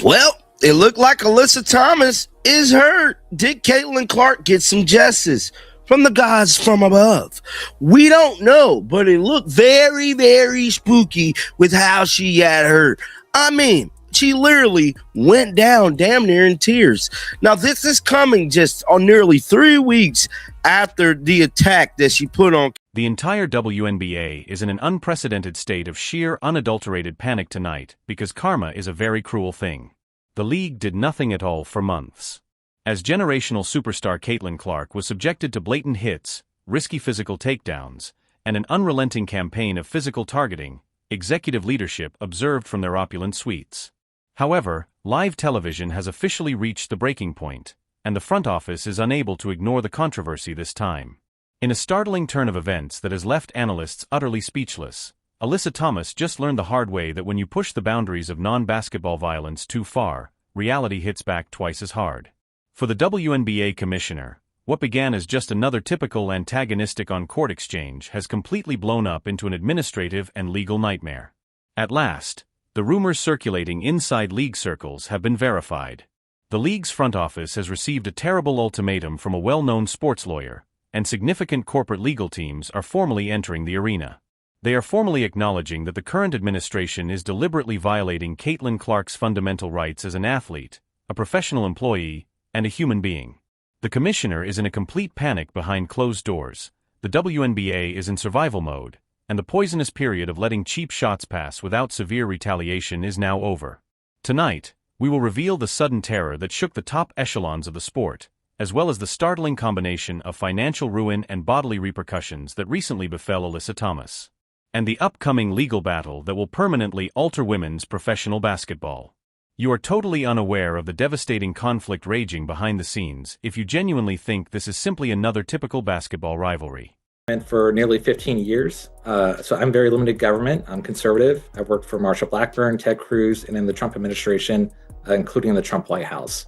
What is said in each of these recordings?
Well, it looked like Alyssa Thomas is hurt. Did Caitlin Clark get some justice from the gods from above? We don't know, but it looked very, very spooky with how she got hurt. I mean, she literally went down damn near in tears. Now, this is coming just on nearly 3 weeks after the attack that she put on. The entire WNBA is in an unprecedented state of sheer, unadulterated panic tonight because karma is a very cruel thing. The league did nothing at all for months. As generational superstar Caitlin Clark was subjected to blatant hits, risky physical takedowns, and an unrelenting campaign of physical targeting, executive leadership observed from their opulent suites. However, live television has officially reached the breaking point, and the front office is unable to ignore the controversy this time. In a startling turn of events that has left analysts utterly speechless, Alyssa Thomas just learned the hard way that when you push the boundaries of non-basketball violence too far, reality hits back twice as hard. For the WNBA commissioner, what began as just another typical antagonistic on-court exchange has completely blown up into an administrative and legal nightmare. At last, the rumors circulating inside league circles have been verified. The league's front office has received a terrible ultimatum from a well-known sports lawyer, and significant corporate legal teams are formally entering the arena. They are formally acknowledging that the current administration is deliberately violating Caitlin Clark's fundamental rights as an athlete, a professional employee, and a human being. The commissioner is in a complete panic behind closed doors, the WNBA is in survival mode, and the poisonous period of letting cheap shots pass without severe retaliation is now over. Tonight, we will reveal the sudden terror that shook the top echelons of the sport, as well as the startling combination of financial ruin and bodily repercussions that recently befell Alyssa Thomas, and the upcoming legal battle that will permanently alter women's professional basketball. You are totally unaware of the devastating conflict raging behind the scenes if you genuinely think this is simply another typical basketball rivalry. For nearly 15 years, so I'm very limited government. I'm conservative. I've worked for Marsha Blackburn, Ted Cruz, and in the Trump administration, including the Trump White House.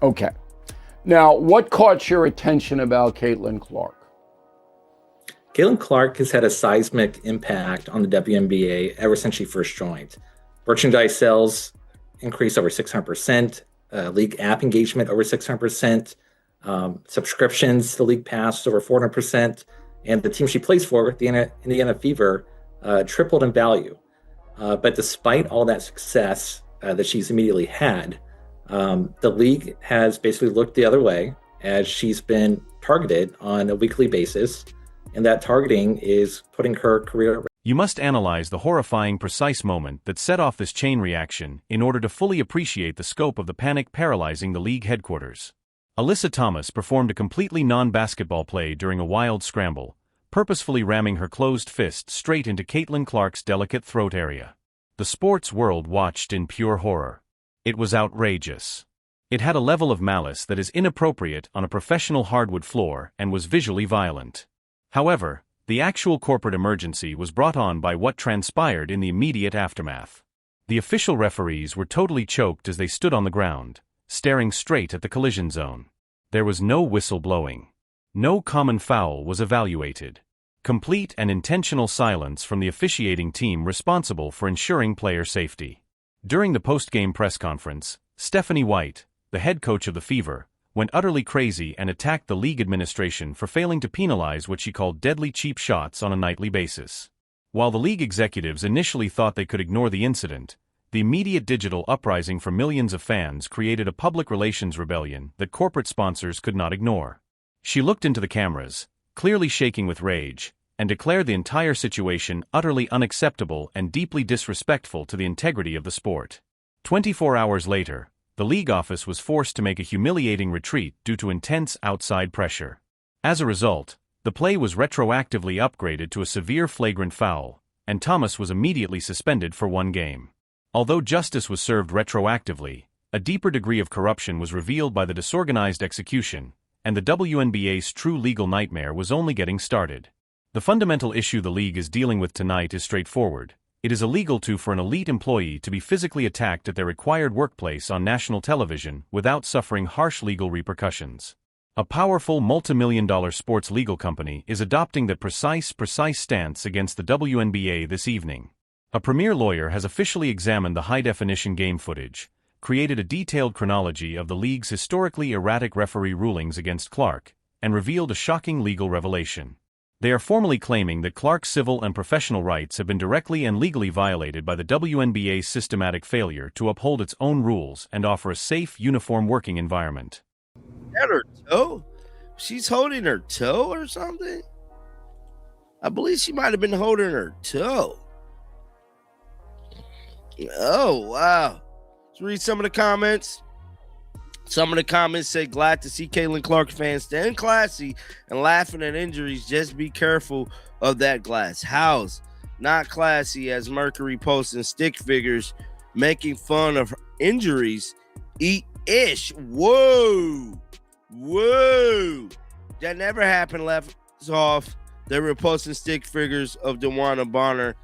Okay. Now, what caught your attention about Caitlin Clark? Caitlin Clark has had a seismic impact on the WNBA ever since she first joined. Merchandise sales increased over 600%, league app engagement over 600%, subscriptions to the league pass over 400%, and the team she plays for, the Indiana Fever, tripled in value. But despite all that success that she's immediately had, the league has basically looked the other way as she's been targeted on a weekly basis, and that targeting is putting her career at risk. You must analyze the horrifying precise moment that set off this chain reaction in order to fully appreciate the scope of the panic paralyzing the league headquarters. Alyssa Thomas performed a completely non-basketball play during a wild scramble, purposefully ramming her closed fist straight into Caitlin Clark's delicate throat area. The sports world watched in pure horror. It was outrageous. It had a level of malice that is inappropriate on a professional hardwood floor and was visually violent. However, the actual corporate emergency was brought on by what transpired in the immediate aftermath. The official referees were totally choked as they stood on the ground, staring straight at the collision zone. There was no whistle blowing. No common foul was evaluated. Complete and intentional silence from the officiating team responsible for ensuring player safety. During the post-game press conference, Stephanie White, the head coach of the Fever, went utterly crazy and attacked the league administration for failing to penalize what she called deadly cheap shots on a nightly basis. While the league executives initially thought they could ignore the incident, the immediate digital uprising from millions of fans created a public relations rebellion that corporate sponsors could not ignore. She looked into the cameras, clearly shaking with rage, and declared the entire situation utterly unacceptable and deeply disrespectful to the integrity of the sport. 24 hours later, the league office was forced to make a humiliating retreat due to intense outside pressure. As a result, the play was retroactively upgraded to a severe flagrant foul, and Thomas was immediately suspended for 1 game. Although justice was served retroactively, a deeper degree of corruption was revealed by the disorganized execution, and the WNBA's true legal nightmare was only getting started. The fundamental issue the league is dealing with tonight is straightforward. It is illegal for an elite employee to be physically attacked at their required workplace on national television without suffering harsh legal repercussions. A powerful multi-million-dollar sports legal company is adopting that precise stance against the WNBA this evening. A premier lawyer has officially examined the high-definition game footage, created a detailed chronology of the league's historically erratic referee rulings against Clark, and revealed a shocking legal revelation. They are formally claiming that Clark's civil and professional rights have been directly and legally violated by the WNBA's systematic failure to uphold its own rules and offer a safe, uniform working environment. At her toe? She's holding her toe or something? I believe she might have been holding her toe. Oh, wow. Let's read some of the comments. Some of the comments say, glad to see Caitlin Clark fans staying classy and laughing at injuries. Just be careful of that glass house. Not classy as Mercury posting stick figures, making fun of injuries. Eat ish. Whoa. Whoa. That never happened. Left off. They were posting stick figures of DeWanna Bonner.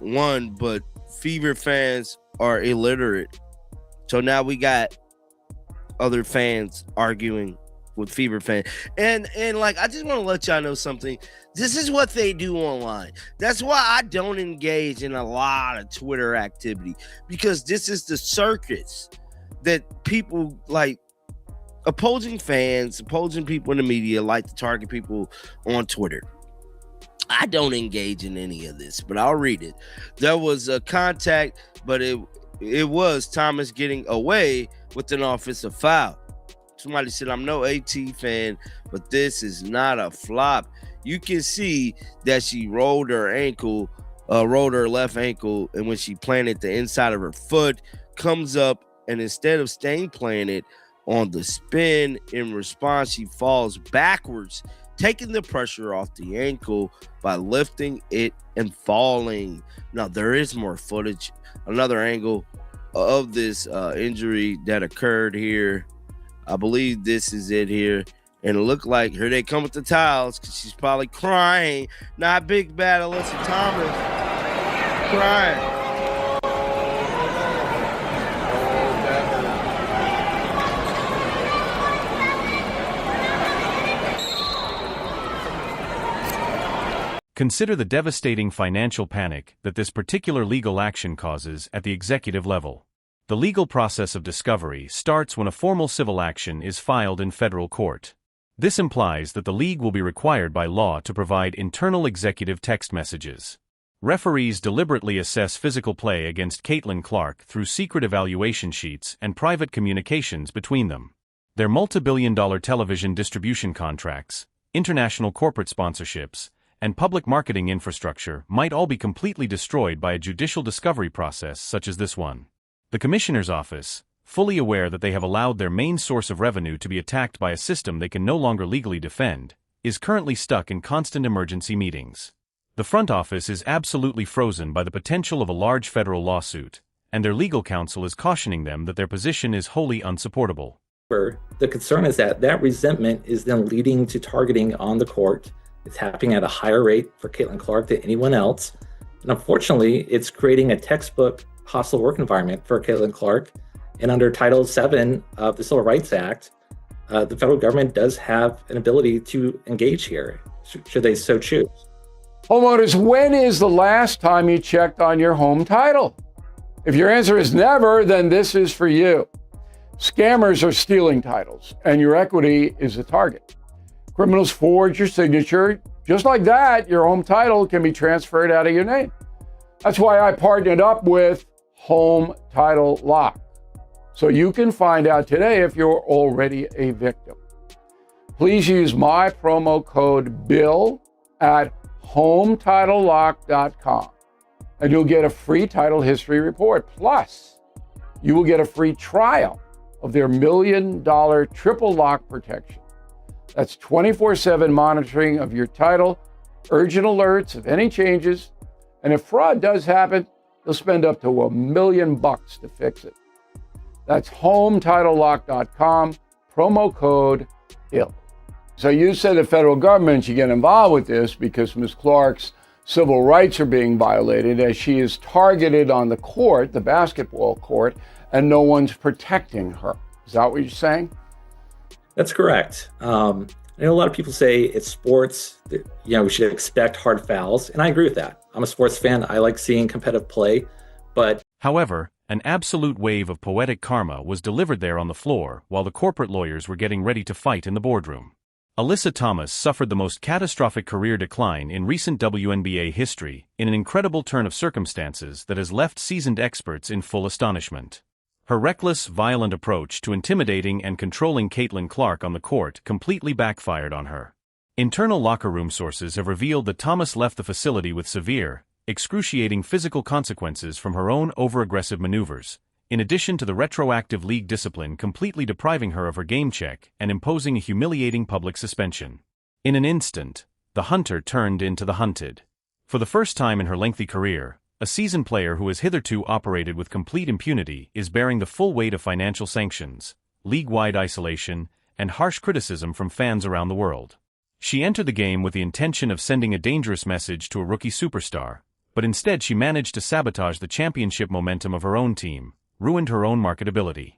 One, but Fever fans are illiterate. So now we got other fans arguing with Fever fans. And like, I just want to let y'all know something. This is what they do online. That's why I don't engage in a lot of Twitter activity, because this is the circus that people like. Opposing fans, opposing people in the media like to target people on Twitter. I don't engage in any of this, but I'll read it. There was a contact, but it was Thomas getting away with an offensive foul. Somebody said, I'm no AT fan, but this is not a flop. You can see that she rolled her left ankle, and when she planted the inside of her foot, comes up, and instead of staying planted on the spin, in response, she falls backwards, taking the pressure off the ankle by lifting it and falling. Now, there is more footage, another angle of this injury that occurred here. I believe this is it here. And it looked like, here they come with the towels, because she's probably crying. Not big bad Alyssa Thomas. Crying. Consider the devastating financial panic that this particular legal action causes at the executive level. The legal process of discovery starts when a formal civil action is filed in federal court. This implies that the league will be required by law to provide internal executive text messages. Referees deliberately assess physical play against Caitlin Clark through secret evaluation sheets and private communications between them. Their multi-billion-dollar television distribution contracts, international corporate sponsorships, and public marketing infrastructure might all be completely destroyed by a judicial discovery process such as this one. The Commissioner's Office, fully aware that they have allowed their main source of revenue to be attacked by a system they can no longer legally defend, is currently stuck in constant emergency meetings. The front office is absolutely frozen by the potential of a large federal lawsuit, and their legal counsel is cautioning them that their position is wholly unsupportable. The concern is that resentment is then leading to targeting on the court. It's happening at a higher rate for Caitlin Clark than anyone else. And unfortunately, it's creating a textbook hostile work environment for Caitlin Clark. And under Title VII of the Civil Rights Act, the federal government does have an ability to engage here, should they so choose. Homeowners, when is the last time you checked on your home title? If your answer is never, then this is for you. Scammers are stealing titles, and your equity is a target. Criminals forge your signature. Just like that, your home title can be transferred out of your name. That's why I partnered up with Home Title Lock, so you can find out today if you're already a victim. Please use my promo code BILL at HometitleLock.com, and you'll get a free title history report. Plus, you will get a free trial of their $1 million triple lock protection. That's 24/7 monitoring of your title, urgent alerts of any changes, and if fraud does happen, they'll spend up to $1 million to fix it. That's HometitleLock.com, promo code ILL. So you said the federal government should get involved with this because Ms. Clark's civil rights are being violated as she is targeted on the court, the basketball court, and no one's protecting her. Is that what you're saying? That's correct. I know a lot of people say it's sports, that, we should expect hard fouls, and I agree with that. I'm a sports fan. I like seeing competitive play, but... However, An absolute wave of poetic karma was delivered there on the floor while the corporate lawyers were getting ready to fight in the boardroom. Alyssa Thomas suffered the most catastrophic career decline in recent WNBA history in an incredible turn of circumstances that has left seasoned experts in full astonishment. Her reckless, violent approach to intimidating and controlling Caitlin Clark on the court completely backfired on her. Internal locker room sources have revealed that Thomas left the facility with severe, excruciating physical consequences from her own over-aggressive maneuvers, in addition to the retroactive league discipline completely depriving her of her game check and imposing a humiliating public suspension. In an instant, the hunter turned into the hunted. For the first time in her lengthy career, a seasoned player who has hitherto operated with complete impunity is bearing the full weight of financial sanctions, league-wide isolation, and harsh criticism from fans around the world. She entered the game with the intention of sending a dangerous message to a rookie superstar, but instead she managed to sabotage the championship momentum of her own team, ruined her own marketability.